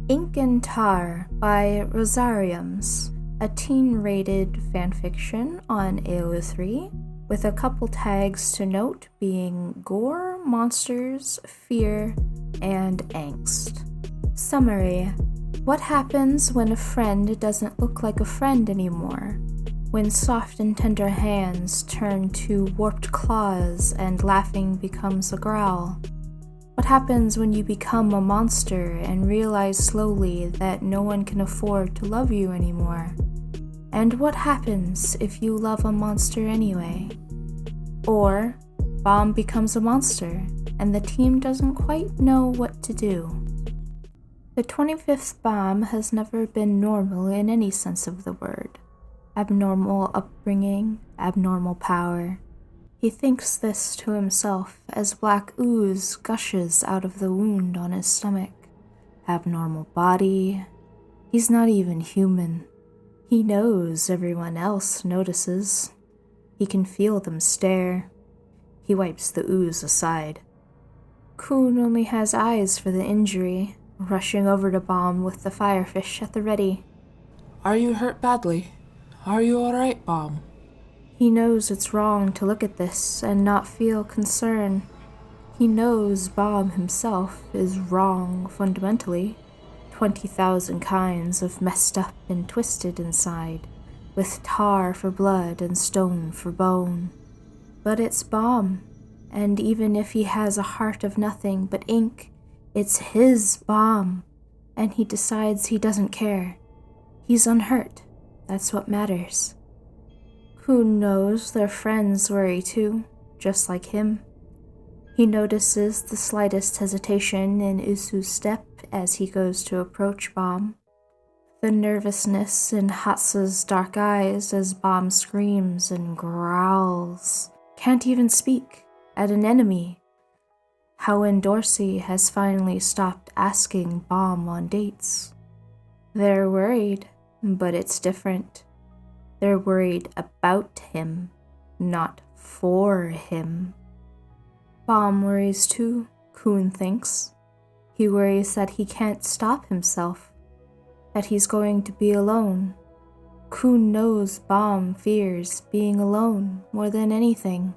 Ink and Tar by Rosariums, a teen-rated fanfiction on AO3, with a couple tags to note being gore, monsters, fear, and angst. Summary: what happens when a friend doesn't look like a friend anymore? When soft and tender hands turn to warped claws and laughing becomes a growl? What happens when you become a monster and realize slowly that no one can afford to love you anymore? And what happens if you love a monster anyway? Or, Bomb becomes a monster, and the team doesn't quite know what to do. The 25th Bomb has never been normal in any sense of the word. Abnormal upbringing, abnormal power. He thinks this to himself as black ooze gushes out of the wound on his stomach. Abnormal body. He's not even human. He knows everyone else notices. He can feel them stare. He wipes the ooze aside. Kun only has eyes for the injury, rushing over to Bomb with the firefish at the ready. Are you hurt badly? Are you alright, Bomb? He knows it's wrong to look at this and not feel concern. He knows Bomb himself is wrong fundamentally. 20,000 kinds of messed up and twisted inside, with tar for blood and stone for bone. But it's Bomb, and even if he has a heart of nothing but ink, it's his Bomb, and he decides he doesn't care. He's unhurt. That's what matters. Kun knows their friends worry too, just like him. He notices the slightest hesitation in Usu's step as he goes to approach Bomb. The nervousness in Hatsa's dark eyes as Bomb screams and growls. Can't even speak, at an enemy. How when Dorsey has finally stopped asking Bomb on dates. They're worried, but it's different. They're worried about him, not for him. Bomb worries too, Kun thinks. He worries that he can't stop himself, that he's going to be alone. Kun knows Bomb fears being alone more than anything.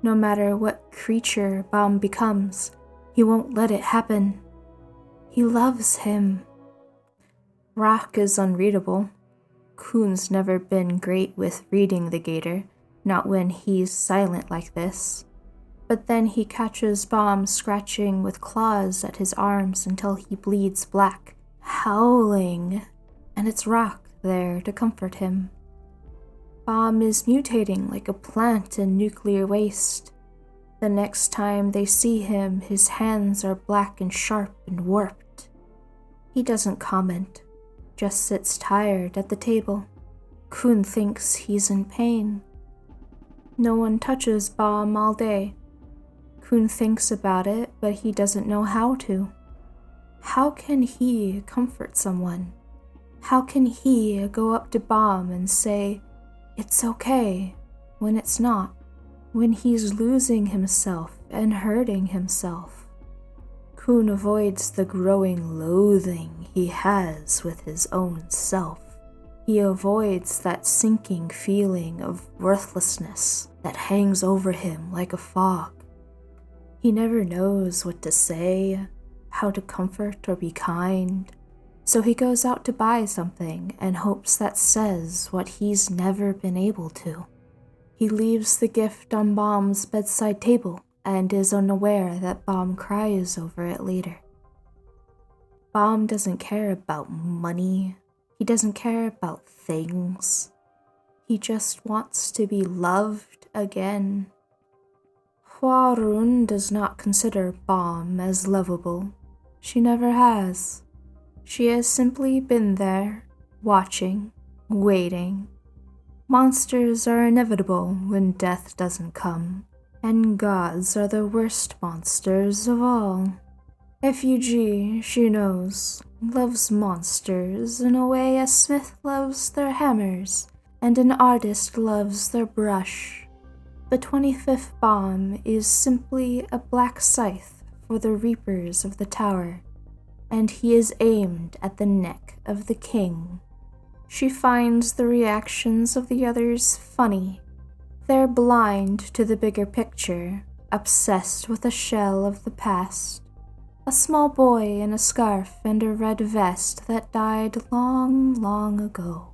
No matter what creature Bomb becomes, he won't let it happen. He loves him. Rock is unreadable. Kun's never been great with reading the gator, not when he's silent like this. But then he catches Bomb scratching with claws at his arms until he bleeds black, howling, and it's Rock there to comfort him. Bomb is mutating like a plant in nuclear waste. The next time they see him, his hands are black and sharp and warped. He doesn't comment. Just sits tired at the table. Kun thinks he's in pain. No one touches Bomb all day. Kun thinks about it, but he doesn't know how to. How can he comfort someone? How can he go up to Bomb and say, "It's okay," when it's not, when he's losing himself and hurting himself? Kun avoids the growing loathing he has with his own self. He avoids that sinking feeling of worthlessness that hangs over him like a fog. He never knows what to say, how to comfort or be kind, so he goes out to buy something and hopes that says what he's never been able to. He leaves the gift on Bomb's bedside table and is unaware that Bomb cries over it later. Bomb doesn't care about money. He doesn't care about things. He just wants to be loved again. Hwarun does not consider Bomb as lovable. She never has. She has simply been there, watching, waiting. Monsters are inevitable when death doesn't come. And gods are the worst monsters of all. FUG, she knows, loves monsters in a way a smith loves their hammers, and an artist loves their brush. The 25th Bomb is simply a black scythe for the reapers of the tower. and he is aimed at the neck of the king. She finds the reactions of the others funny. They're blind to the bigger picture, obsessed with a shell of the past. A small boy in a scarf and a red vest that died long, long ago.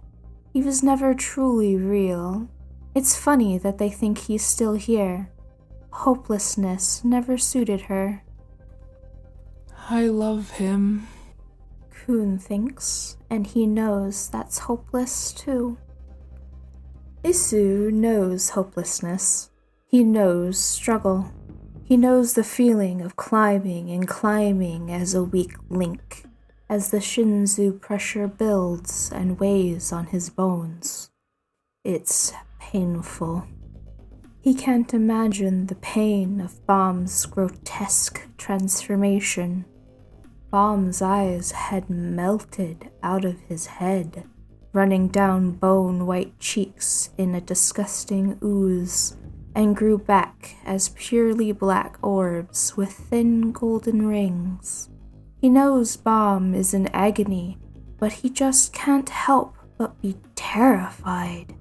He was never truly real. It's funny that they think he's still here. Hopelessness never suited her. I love him, Kuhn thinks, and he knows that's hopeless too. Isu knows hopelessness. He knows struggle. He knows the feeling of climbing and climbing as a weak link, as the Shinzu pressure builds and weighs on his bones. It's painful. He can't imagine the pain of Bomb's grotesque transformation. Bomb's eyes had melted out of his head, running down bone-white cheeks in a disgusting ooze, and grew back as purely black orbs with thin golden rings. He knows Bomb is in agony, but he just can't help but be terrified.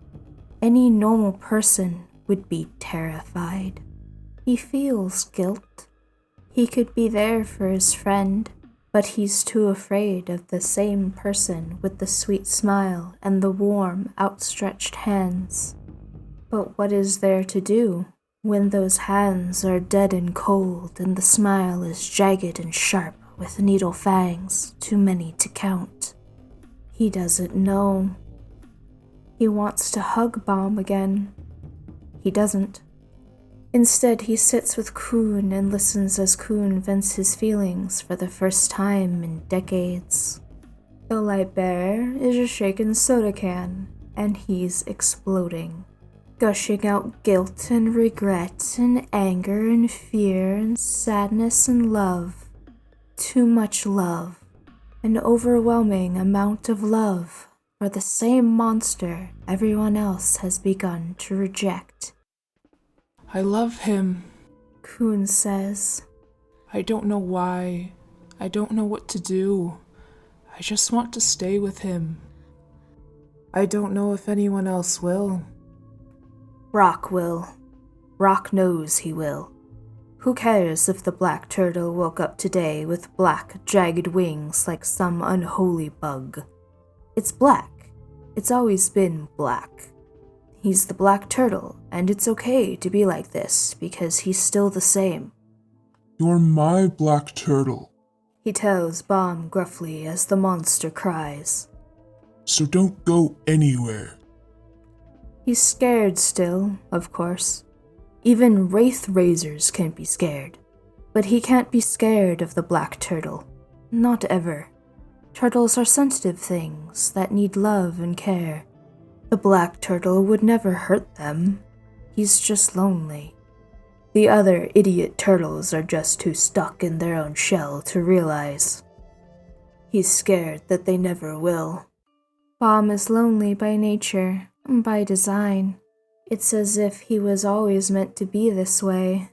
Any normal person would be terrified. He feels guilt. He could be there for his friend, but he's too afraid of the same person with the sweet smile and the warm, outstretched hands. But what is there to do when those hands are dead and cold and the smile is jagged and sharp with needle fangs, too many to count? He doesn't know. He wants to hug Bomb again. He doesn't. Instead, he sits with Kuhn and listens as Kuhn vents his feelings for the first time in decades. The light bearer is a shaken soda can, and he's exploding, gushing out guilt and regret and anger and fear and sadness and love. Too much love. An overwhelming amount of love for the same monster everyone else has begun to reject. I love him, Kuhn says. I don't know why. I don't know what to do. I just want to stay with him. I don't know if anyone else will. Rock will. Rock knows he will. Who cares if the black turtle woke up today with black, jagged wings like some unholy bug? It's black. It's always been black. He's the black turtle, and it's okay to be like this because he's still the same. You're my black turtle, he tells Bomb gruffly as the monster cries. So don't go anywhere. He's scared still, of course. Even wraith raisers can be scared. But he can't be scared of the black turtle. Not ever. Turtles are sensitive things that need love and care. The black turtle would never hurt them. He's just lonely. The other idiot turtles are just too stuck in their own shell to realize. He's scared that they never will. Bomb is lonely by nature, by design. It's as if he was always meant to be this way.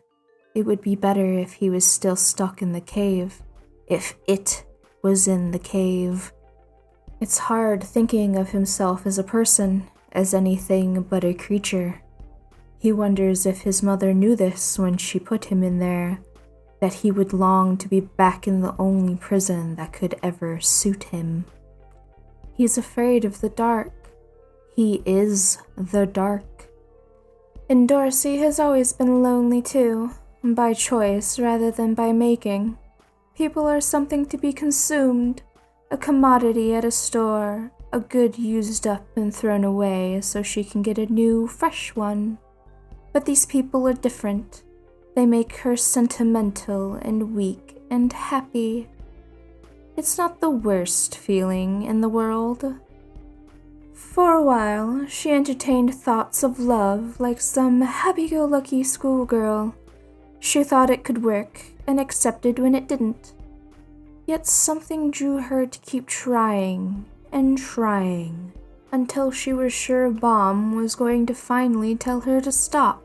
It would be better if he was still stuck in the cave. If it was in the cave. It's hard thinking of himself as a person, as anything but a creature. He wonders if his mother knew this when she put him in there, that he would long to be back in the only prison that could ever suit him. He's afraid of the dark. He is the dark. And Dorsey has always been lonely too, by choice rather than by making. People are something to be consumed, a commodity at a store, a good used up and thrown away so she can get a new, fresh one. But these people are different. They make her sentimental and weak and happy. It's not the worst feeling in the world. For a while, she entertained thoughts of love like some happy-go-lucky schoolgirl. She thought it could work and accepted when it didn't. Yet something drew her to keep trying and trying until she was sure Bomb was going to finally tell her to stop.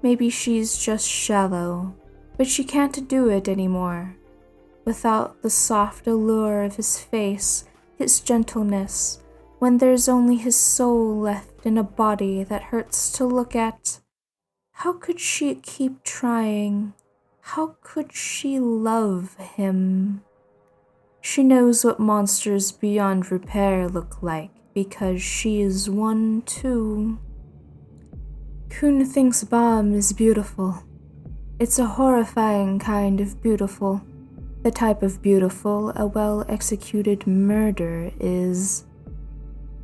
Maybe she's just shallow, but she can't do it anymore. without the soft allure of his face, his gentleness, when there's only his soul left in a body that hurts to look at. How could she keep trying? How could she love him? She knows what monsters beyond repair look like because she is one too. Kun thinks Bomb is beautiful. It's a horrifying kind of beautiful. The type of beautiful a well-executed murder is.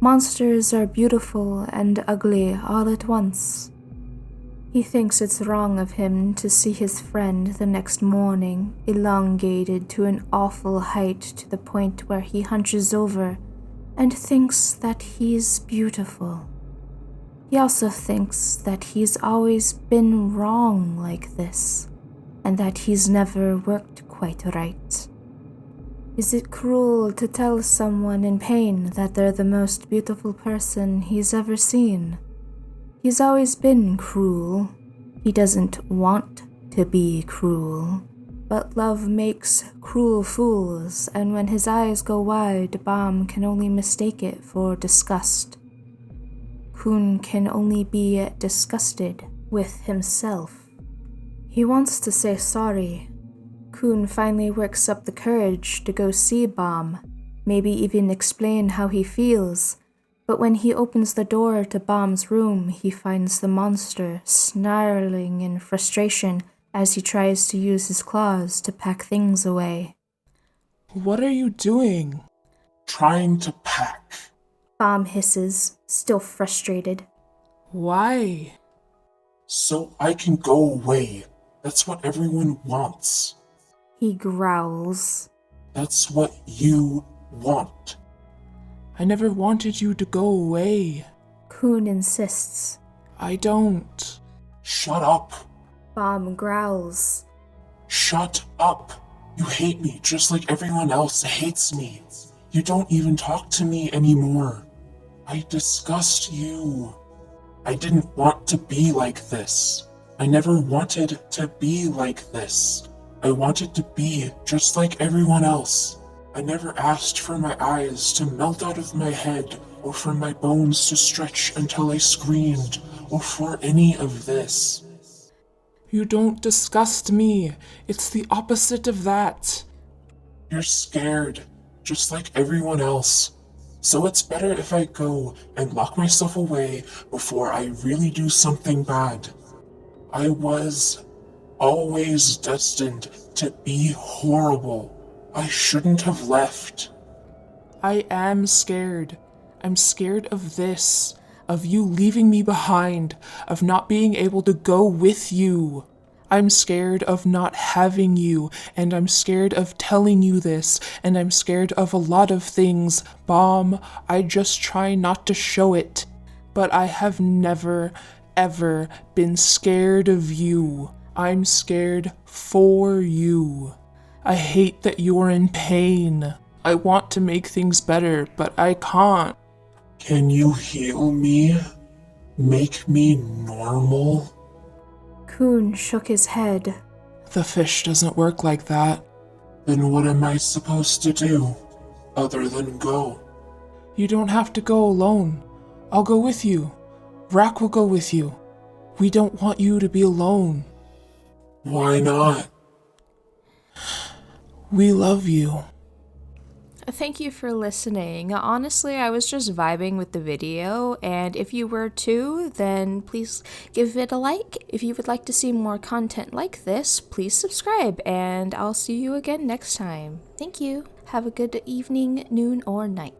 Monsters are beautiful and ugly all at once. He thinks it's wrong of him to see his friend the next morning, elongated to an awful height to the point where he hunches over and thinks that he's beautiful. He also thinks that he's always been wrong like this, and that he's never worked quite right. Is it cruel to tell someone in pain that they're the most beautiful person he's ever seen? He's always been cruel. He doesn't want to be cruel. But love makes cruel fools, and when his eyes go wide, Bomb can only mistake it for disgust. Kun can only be disgusted with himself. He wants to say sorry. Kun finally works up the courage to go see Bomb, maybe even explain how he feels. But when he opens the door to Bomb's room, he finds the monster snarling in frustration as he tries to use his claws to pack things away. What are you doing? Trying to pack. Bomb hisses, still frustrated. Why? So I can go away. That's what everyone wants. He growls. That's what you want. I never wanted you to go away. Kun insists. I don't. Shut up. Bomb growls. Shut up. You hate me just like everyone else hates me. You don't even talk to me anymore. I disgust you. I didn't want to be like this. I never wanted to be like this. I wanted to be just like everyone else. I never asked for my eyes to melt out of my head, or for my bones to stretch until I screamed, or for any of this. You don't disgust me. It's the opposite of that. You're scared, just like everyone else. So it's better if I go and lock myself away before I really do something bad. I was always destined to be horrible. I shouldn't have left. I am scared. I'm scared of this, of you leaving me behind, of not being able to go with you. I'm scared of not having you, and I'm scared of telling you this, and I'm scared of a lot of things. Bomb, I just try not to show it. But I have never, ever been scared of you. I'm scared for you. I hate that you're in pain. I want to make things better, but I can't. Can you heal me? Make me normal? Kun shook his head. The fish doesn't work like that. Then what am I supposed to do, other than go? You don't have to go alone. I'll go with you. Rack will go with you. We don't want you to be alone. Why not? We love you. Thank you for listening. Honestly, I was just vibing with the video, and if you were too, then please give it a like. If you would like to see more content like this, please subscribe, and I'll see you again next time. Thank you. Have a good evening, noon, or night.